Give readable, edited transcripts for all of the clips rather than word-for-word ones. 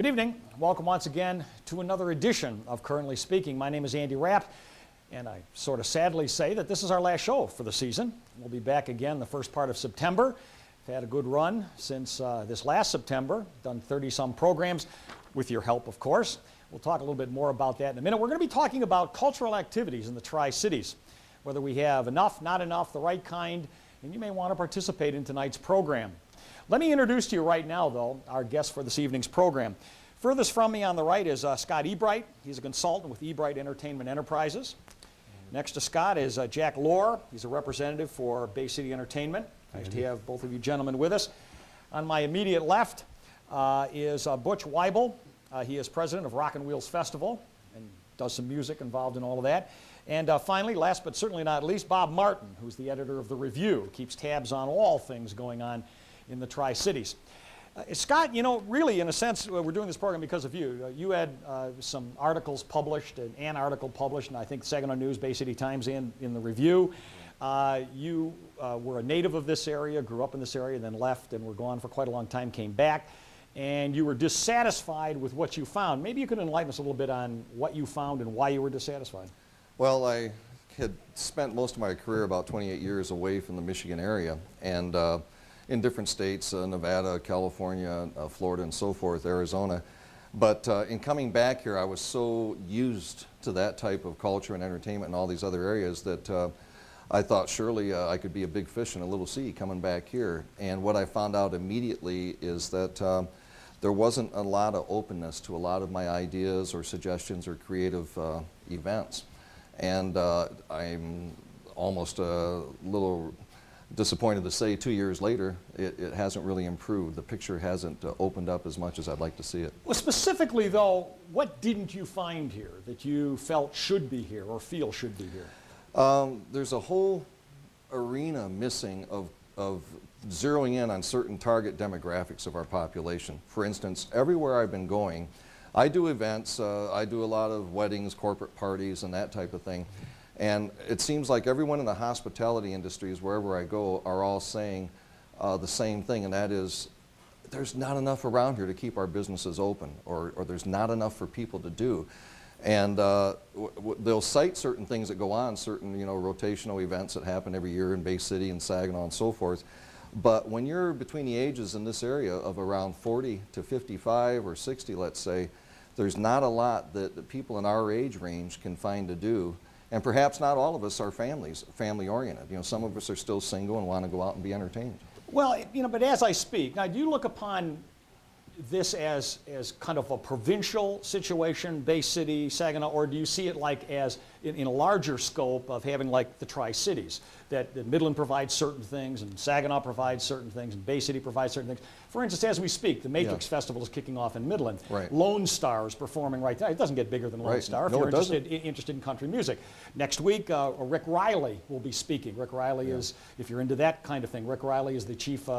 Good evening. Welcome once again to another edition of Currently Speaking. My name is Andy Rapp, and I sort of sadly say that this is our last show for the season. We'll be back again the first part of September. We've had a good run since this last September, done 30-some programs, with your help, of course. We'll talk a little bit more about that in a minute. We're going to be talking about cultural activities in the Tri-Cities, whether we have enough, not enough, the right kind, and you may want to participate in tonight's program. Let me introduce to you right now, though, our guest for this evening's program. Furthest from me on the right is Scott Ebright. He's a consultant with Ebright Entertainment Enterprises. Next to Scott is Jack Lohr. He's a representative for Bay City Entertainment. Nice to have both of you gentlemen with us. On my immediate left is Butch Weibel. He is president of Rock and Wheels Festival and does some music involved in all of that. And finally, last but certainly not least, Bob Martin, who's the editor of The Review, keeps tabs on all things going on in the Tri-Cities. Scott, you know, really, in a sense, we're doing this program because of you. You had some articles published, an article published, and I think Saginaw News, Bay City Times, and in The Review. You were a native of this area, grew up in this area, then left and were gone for quite a long time, came back, and you were dissatisfied with what you found. Maybe you could enlighten us a little bit on what you found and why you were dissatisfied. Well, I had spent most of my career, about 28 years, away from the Michigan area, and in different states, Nevada, California, Florida, and so forth, Arizona. But in coming back here, I was so used to that type of culture and entertainment in all these other areas that I thought surely I could be a big fish in a little sea coming back here. And what I found out immediately is that there wasn't a lot of openness to a lot of my ideas or suggestions or creative events. And I'm almost a little disappointed to say 2 years later, it hasn't really improved. The picture hasn't opened up as much as I'd like to see it. Well, specifically, though, what didn't you find here that you felt should be here or feel should be here? There's a whole arena missing of zeroing in on certain target demographics of our population. For instance, everywhere I've been going, I do events, I do a lot of weddings, corporate parties, and that type of thing. And it seems like everyone in the hospitality industries, wherever I go, are all saying the same thing, and that is, there's not enough around here to keep our businesses open, or there's not enough for people to do. And they'll cite certain things that go on, certain rotational events that happen every year in Bay City and Saginaw and so forth. But when you're between the ages in this area of around 40 to 55 or 60, let's say, there's not a lot that people in our age range can find to do. And perhaps not all of us are family-oriented. Some of us are still single and want to go out and be entertained. Well, but as I speak, now do you look upon this as kind of a provincial situation, Bay City, Saginaw, or do you see it like as in a larger scope of having like the Tri-Cities, that Midland provides certain things and Saginaw provides certain things and Bay City provides certain things? For instance, as we speak, the Matrix Festival is kicking off in Midland. Right. Lone Star is performing right there. It doesn't get bigger than Lone Star if you're interested in country music. Next week, Rick Riley will be speaking. Rick Riley is, if you're into that kind of thing, Rick Riley is the chief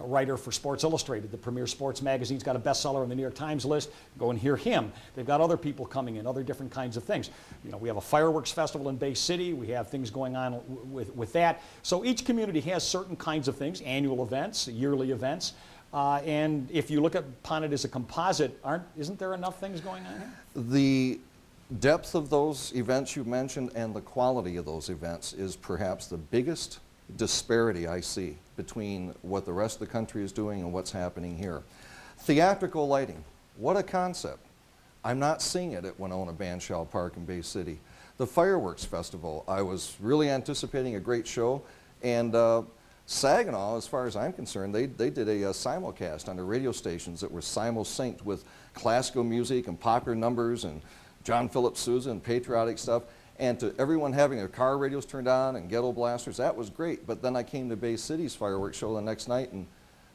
writer for Sports Illustrated, the premier sports magazine. He's got a bestseller on the New York Times list. Go and hear him. They've got other people coming in, other different kinds of things. We have a fireworks festival in Bay City. We have things going on with that. So each community has certain kinds of things, annual events, yearly events. And if you look upon it as a composite, isn't there enough things going on here? The depth of those events you mentioned and the quality of those events is perhaps the biggest disparity I see between what the rest of the country is doing and what's happening here. Theatrical lighting, what a concept. I'm not seeing it at Winona Bandshell Park in Bay City. The fireworks festival, I was really anticipating a great show, and Saginaw, as far as I'm concerned, they did a simulcast on the radio stations that were simul-synced with classical music and popular numbers and John Philip Sousa and patriotic stuff. And to everyone having their car radios turned on and ghetto blasters, that was great. But then I came to Bay City's fireworks show the next night, and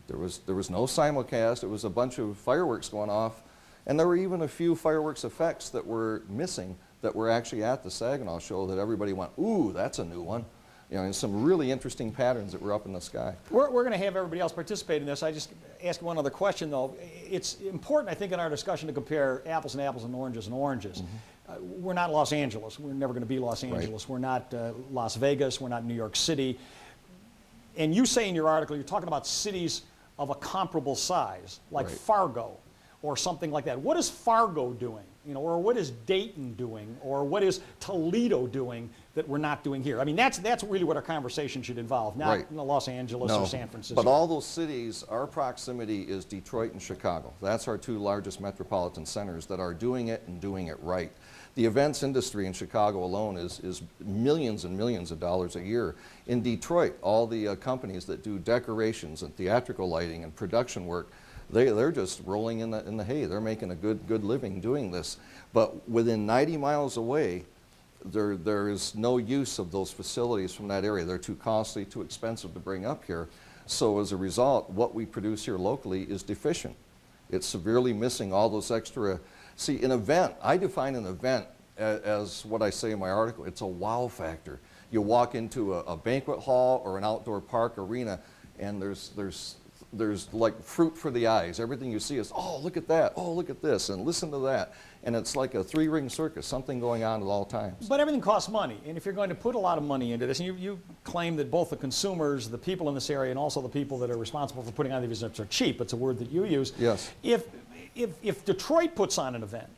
there was no simulcast. It was a bunch of fireworks going off, and there were even a few fireworks effects that were missing that were actually at the Saginaw show that everybody went, ooh, that's a new one. And some really interesting patterns that were up in the sky. We're going to have everybody else participate in this. I just ask one other question, though. It's important, I think, in our discussion to compare apples and oranges and oranges. Mm-hmm. We're not Los Angeles. We're never going to be Los Angeles. Right. We're not Las Vegas. We're not New York City. And you say in your article, you're talking about cities of a comparable size, like Fargo or something like that. What is Fargo doing? Or what is Dayton doing? Or what is Toledo doing that we're not doing here? I mean, that's really what our conversation should involve, not Right. Los Angeles or San Francisco. But all those cities, our proximity is Detroit and Chicago. That's our two largest metropolitan centers that are doing it and doing it right. The events industry in Chicago alone is millions and millions of dollars a year. In Detroit, all the companies that do decorations and theatrical lighting and production work, they're just rolling in the hay. They're making a good living doing this. But within 90 miles away, there is no use of those facilities from that area. They're too costly, too expensive to bring up here. So as a result, what we produce here locally is deficient. It's severely missing all those extra. See, an event, I define an event as what I say in my article, it's a wow factor. You walk into a banquet hall or an outdoor park arena, and there's like fruit for the eyes. Everything you see is, oh, look at that, oh, look at this, and listen to that. And it's like a three-ring circus, something going on at all times. But everything costs money, and if you're going to put a lot of money into this, and you claim that both the consumers, the people in this area, and also the people that are responsible for putting on these events are cheap, it's a word that you use. Yes. If Detroit puts on an event,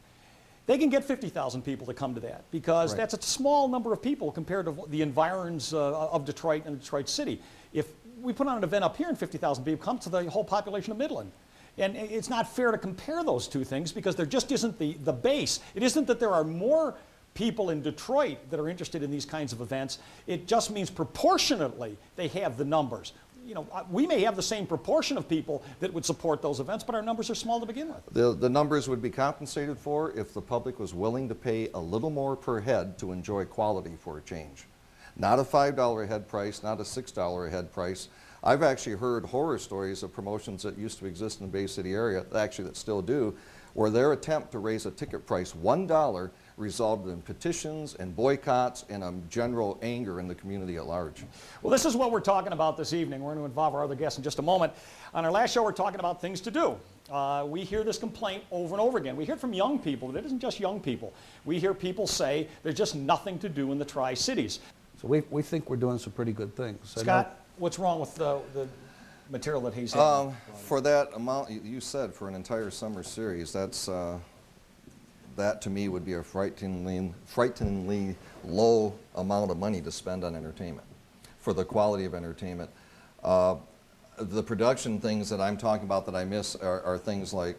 they can get 50,000 people to come to that because Right. that's a small number of people compared to the environs of Detroit and Detroit City. If we put on an event up here and 50,000 people come to the whole population of Midland. And it's not fair to compare those two things because there just isn't the base. It isn't that there are more people in Detroit that are interested in these kinds of events. It just means proportionately they have the numbers. We may have the same proportion of people that would support those events, but our numbers are small to begin with. The numbers would be compensated for if the public was willing to pay a little more per head to enjoy quality for a change. Not a $5 a head price, not a $6 a head price. I've actually heard horror stories of promotions that used to exist in the Bay City area, actually that still do, where their attempt to raise a ticket price $1 resulted in petitions and boycotts and a general anger in the community at large. Well, this is what we're talking about this evening. We're going to involve our other guests in just a moment. On our last show, we're talking about things to do. We hear this complaint over and over again. We hear it from young people, but it isn't just young people. We hear people say there's just nothing to do in the Tri-Cities. So we think we're doing some pretty good things. Scott, what's wrong with the material that he's having? For that amount you said for an entire summer series, that to me would be a frighteningly low amount of money to spend on entertainment for the quality of entertainment. The production things that I'm talking about that I miss are things like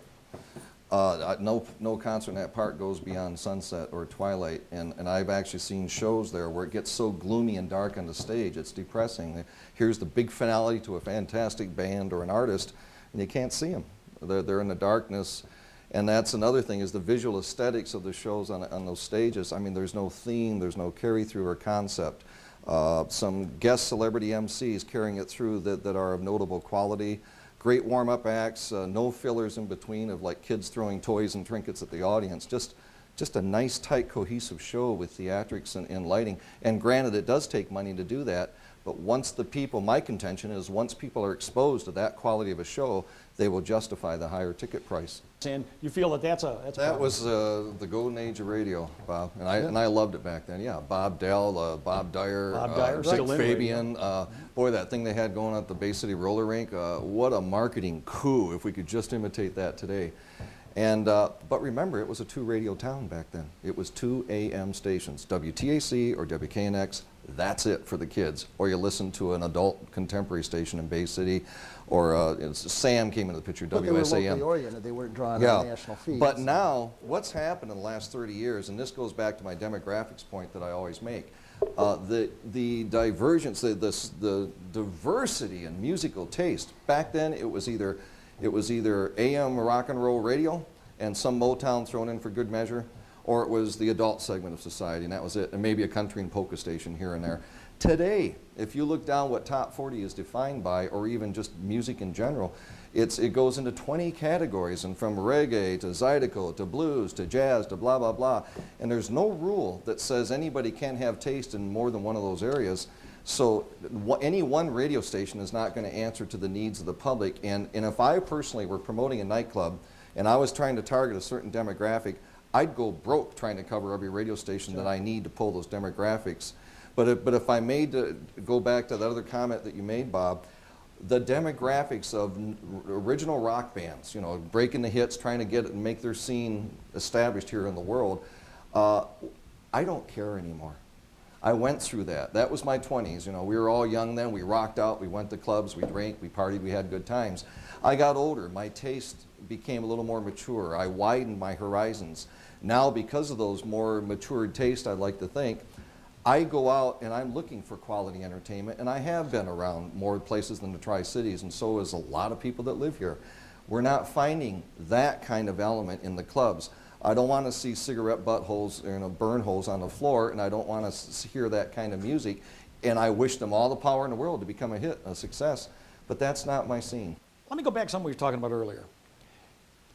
no concert in that park goes beyond sunset or twilight, and I've actually seen shows there where it gets so gloomy and dark on the stage, it's depressing. Here's the big finale to a fantastic band or an artist, and you can't see them. They're in the darkness, and that's another thing is the visual aesthetics of the shows on those stages. I mean, there's no theme, there's no carry-through or concept. Some guest celebrity MCs carrying it through that are of notable quality. Great warm-up acts, no fillers in between of like kids throwing toys and trinkets at the audience. Just a nice, tight, cohesive show with theatrics and lighting. And granted, it does take money to do that, but once the people, my contention is once people are exposed to that quality of a show, they will justify the higher ticket price. And you feel that that's a That problem? was the golden age of radio, Bob, and I loved it back then. Yeah, Bob Dell, Bob Dyer, Bob Dyer, Dick still in Fabian. Boy, that thing they had going at the Bay City roller rink, what a marketing coup if we could just imitate that today. And but remember, it was a two-radio town back then. It was 2 AM stations, WTAC or WKNX. That's it for the kids. Or you listen to an adult contemporary station in Bay City, or Sam came into the picture, But they were locally WSAM. oriented. They weren't drawing on national feeds. But now, what's happened in the last 30 years, and this goes back to my demographics point that I always make, the divergence, the diversity in musical taste. Back then, it was either AM rock and roll radio and some Motown thrown in for good measure, or it was the adult segment of society, and that was it, and maybe a country and polka station here and there. Today, if you look down what Top 40 is defined by, or even just music in general, it goes into 20 categories, and from reggae to zydeco to blues to jazz to blah, blah, blah. And there's no rule that says anybody can't have taste in more than one of those areas. So any one radio station is not going to answer to the needs of the public. And if I personally were promoting a nightclub and I was trying to target a certain demographic, I'd go broke trying to cover every radio station that I need to pull those demographics. But if I made to go back to that other comment that you made, Bob, the demographics of original rock bands, you know, breaking the hits, trying to get it and make their scene established here in the world, I don't care anymore. I went through that. That was my 20s. You know, we were all young then. We rocked out. We went to clubs. We drank. We partied. We had good times. I got older. My taste became a little more mature. I widened my horizons. Now, because of those more matured tastes, I'd like to think, I go out and I'm looking for quality entertainment, and I have been around more places than the Tri-Cities, and so is a lot of people that live here. We're not finding that kind of element in the clubs. I don't want to see cigarette buttholes, you know, burn holes on the floor, and I don't want to hear that kind of music, and I wish them all the power in the world to become a hit, a success, but that's not my scene. Let me go back to something we were talking about earlier.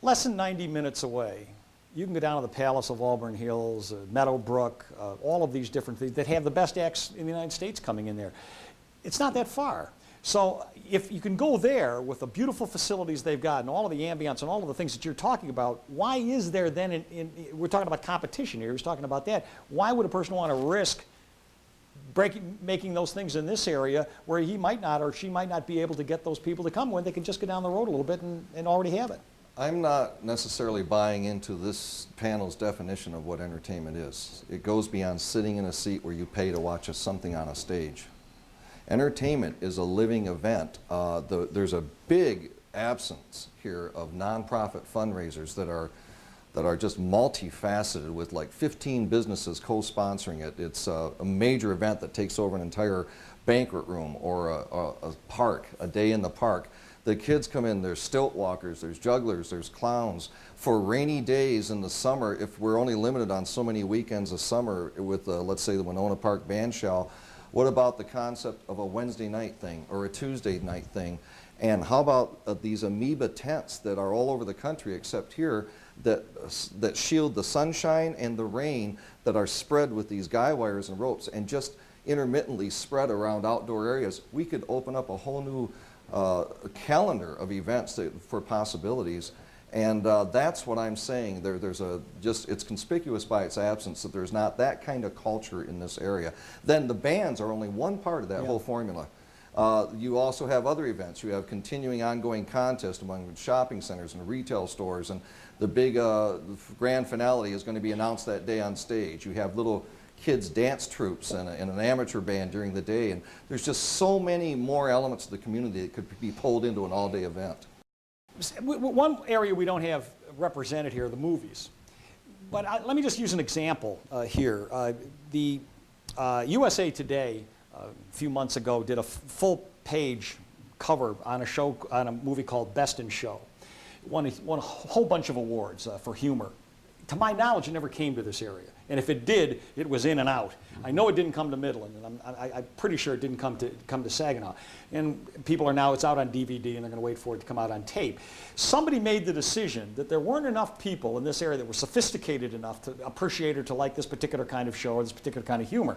Less than 90 minutes away, you can go down to the Palace of Auburn Hills, Meadowbrook, all of these different things that have the best acts in the United States coming in there. It's not that far. So if you can go there with the beautiful facilities they've got and all of the ambience and all of the things that you're talking about, why is there then, we're talking about competition here, he's talking about that, why would a person want to risk making those things in this area where he might not or she might not be able to get those people to come when they can just go down the road a little bit and already have it? I'm not necessarily buying into this panel's definition of what entertainment is. It goes beyond sitting in a seat where you pay to watch something on a stage. Entertainment is a living event. There's a big absence here of nonprofit fundraisers that are just multifaceted with like 15 businesses co-sponsoring it. It's a major event that takes over an entire banquet room or a park, a day in the park. The kids come in, there's stilt walkers, there's jugglers, there's clowns. For rainy days in the summer, if we're only limited on so many weekends a summer with, let's say, the Winona Park Band Shell, what about the concept of a Wednesday night thing or a Tuesday night thing? And how about these amoeba tents that are all over the country except here that shield the sunshine and the rain, that are spread with these guy wires and ropes and just intermittently spread around outdoor areas? We could open up a whole new calendar of events for possibilities, and that's what I'm saying. It's conspicuous by its absence that there's not that kind of culture in this area. Then the bands are only one part of that whole formula. You also have other events. You have continuing ongoing contests among shopping centers and retail stores, and the big grand finale is going to be announced that day on stage. You have little kids dance troupes and an amateur band during the day, and there's just so many more elements of the community that could be pulled into an all-day event. One area we don't have represented here are the movies, but let me just use an example here. The USA Today a few months ago did a full-page cover on a movie called Best in Show. Won a whole bunch of awards for humor. To my knowledge, it never came to this area. And if it did, it was in and out. I know it didn't come to Midland, and I'm pretty sure it didn't come to Saginaw. And people are now, it's out on DVD, and they're going to wait for it to come out on tape. Somebody made the decision that there weren't enough people in this area that were sophisticated enough to appreciate or to like this particular kind of show or this particular kind of humor.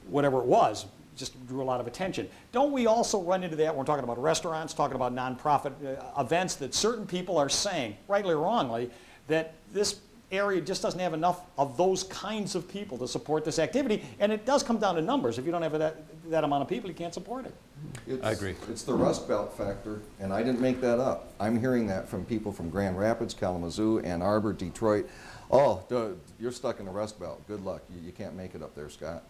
Whatever it was, just drew a lot of attention. Don't we also run into that when we're talking about restaurants, talking about nonprofit events, that certain people are saying, rightly or wrongly, that this area just doesn't have enough of those kinds of people to support this activity, and it does come down to numbers. If you don't have that amount of people, you can't support it. I agree. It's the Rust Belt factor, and I didn't make that up. I'm hearing that from people from Grand Rapids, Kalamazoo, Ann Arbor, Detroit. Oh, you're stuck in the Rust Belt. Good luck. You can't make it up there, Scott.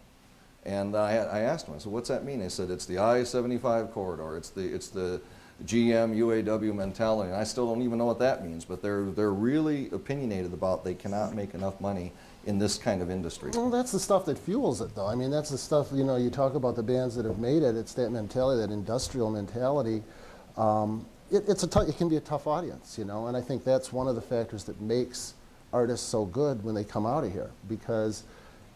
And I asked them, I said, what's that mean? They said, it's the I-75 corridor. It's the GM, UAW mentality, and I still don't even know what that means, but they're really opinionated about they cannot make enough money in this kind of industry. Well, that's the stuff that fuels it, though. I mean, that's the stuff, you know, you talk about the bands that have made it, it's that mentality, that industrial mentality. It can be a tough audience, you know, and I think that's one of the factors that makes artists so good when they come out of here, because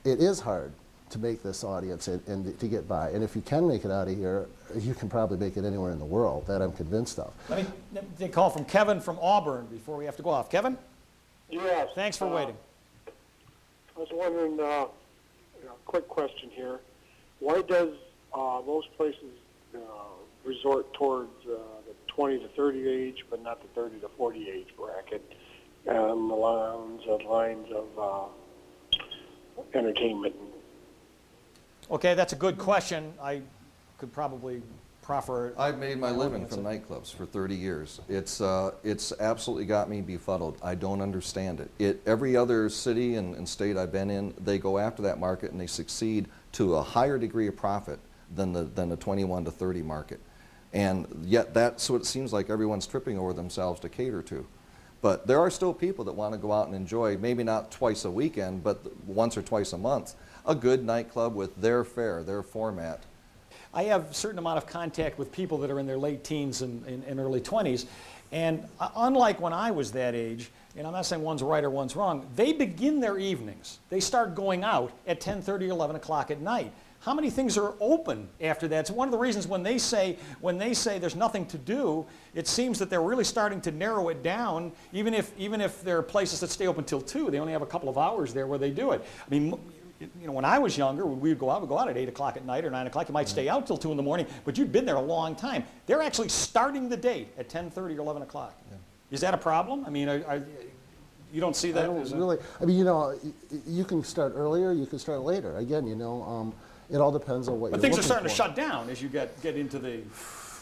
it is hard to make this audience and to get by. And if you can make it out of here, you can probably make it anywhere in the world. That I'm convinced of. Let me take a call from Kevin from Auburn before we have to go off. Kevin? Yes. Thanks for waiting. I was wondering, quick question here. Why does most places resort towards the 20 to 30 age, but not the 30 to 40 age bracket on the lines of entertainment? Okay, that's a good question. I could probably proffer. I've made my living from nightclubs for 30 years. It's absolutely got me befuddled. I don't understand it. Every other city and state I've been in, they go after that market and they succeed to a higher degree of profit than the 21 to 30 market. And yet that's what it seems like everyone's tripping over themselves to cater to. But there are still people that want to go out and enjoy, maybe not twice a weekend, but once or twice a month, a good nightclub with their fare, their format. I have a certain amount of contact with people that are in their late teens and early 20s, and unlike when I was that age, and I'm not saying one's right or one's wrong, they begin their evenings. They start going out at 10:30 or 11 o'clock at night. How many things are open after that? So one of the reasons when they say there's nothing to do, it seems that they're really starting to narrow it down. Even if there are places that stay open till 2, they only have a couple of hours there where they do it. I mean, you know, when I was younger, we'd go out at 8 o'clock at night or 9 o'clock. You might stay out till 2 in the morning, but you'd been there a long time. They're actually starting the date at 10:30 or 11 o'clock. Yeah. Is that a problem? I mean, you don't see that? I don't really. I mean, you know, you can start earlier, you can start later. Again, you know, it all depends on what you're looking for. But things are starting to shut down as you get into the...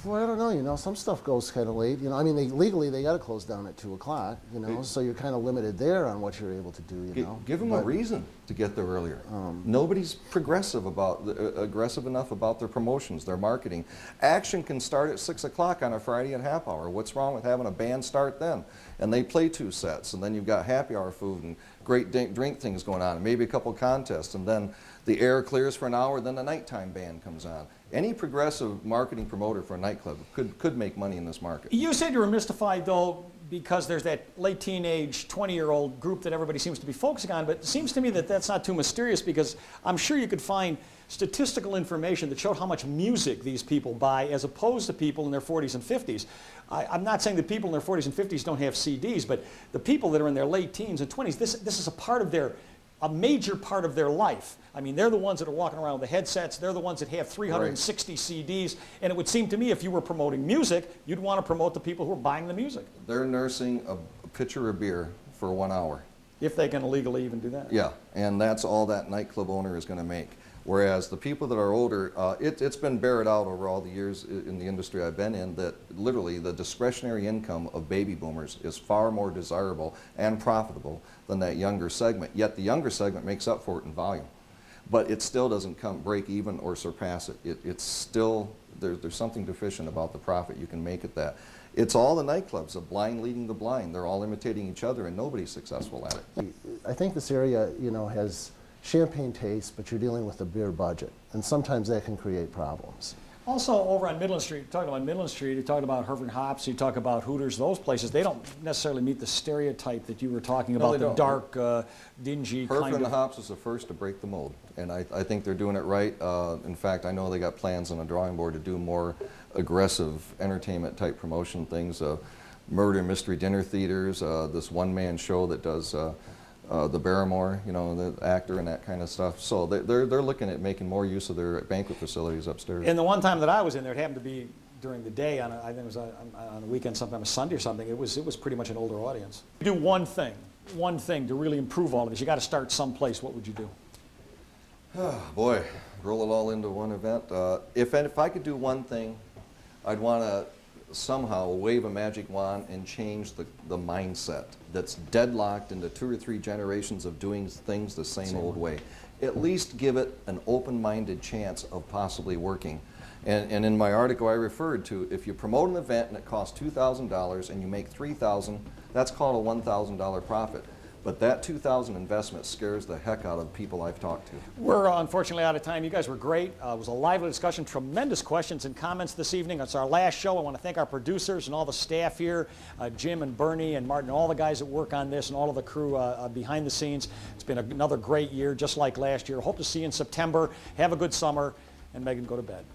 Well, I don't know, you know, some stuff goes kind of late. You know, I mean, legally they got to close down at 2 o'clock, you know, so you're kind of limited there on what you're able to do, you know. Give them a reason to get there earlier. Nobody's aggressive enough about their promotions, their marketing. Action can start at 6 o'clock on a Friday at half hour. What's wrong with having a band start then? And they play 2 sets, and then you've got happy hour food and great drink things going on, and maybe a couple contests, and then the air clears for an hour, then the nighttime band comes on. Any progressive marketing promoter for a nightclub could make money in this market. You said you were mystified, though, because there's that late teenage, 20-year-old group that everybody seems to be focusing on, but it seems to me that that's not too mysterious, because I'm sure you could find statistical information that showed how much music these people buy as opposed to people in their 40s and 50s. I'm not saying that people in their 40s and 50s don't have CDs, but the people that are in their late teens and 20s, this is a major part of their life. I mean, they're the ones that are walking around with the headsets. They're the ones that have 360 CDs. And it would seem to me if you were promoting music, you'd want to promote the people who are buying the music. They're nursing a pitcher of beer for 1 hour. If they can legally even do that. Yeah, and that's all that nightclub owner is going to make. Whereas the people that are older, it's been bared out over all the years in the industry I've been in that literally the discretionary income of baby boomers is far more desirable and profitable than that younger segment. Yet the younger segment makes up for it in volume. But it still doesn't break even or surpass it. It's still, there's something deficient about the profit you can make at that. It's all the nightclubs, the blind leading the blind. They're all imitating each other and nobody's successful at it. I think this area, you know, has champagne taste, but you're dealing with a beer budget, and sometimes that can create problems. Also, over on Midland Street, talking about Midland Street, you talk about Hervey Hops, you talk about Hooters, those places, they don't necessarily meet the stereotype that you were talking about, the dark, dingy kind of... Hervey Hops was the first to break the mold, and I think they're doing it right. In fact, I know they got plans on the drawing board to do more aggressive entertainment type promotion things, murder mystery dinner theaters, this one-man show that does the Barrymore, you know, the actor and that kind of stuff. So they're looking at making more use of their banquet facilities upstairs. And the one time that I was in there, it happened to be during the day, I think it was on a weekend, sometime a Sunday or something. It was pretty much an older audience. Do one thing to really improve all of this. You got to start someplace. What would you do? Boy, roll it all into one event. If I could do one thing, I'd want to somehow wave a magic wand and change the mindset that's deadlocked into 2 or 3 generations of doing things the same old way. At least give it an open-minded chance of possibly working. And in my article I referred to, if you promote an event and it costs $2,000 and you make $3,000, that's called a $1,000 profit. But that $2,000 investment scares the heck out of people I've talked to. We're unfortunately out of time. You guys were great. It was a lively discussion, tremendous questions and comments this evening. It's our last show. I want to thank our producers and all the staff here, Jim and Bernie and Martin, all the guys that work on this and all of the crew behind the scenes. It's been another great year, just like last year. Hope to see you in September. Have a good summer, and Megan, go to bed.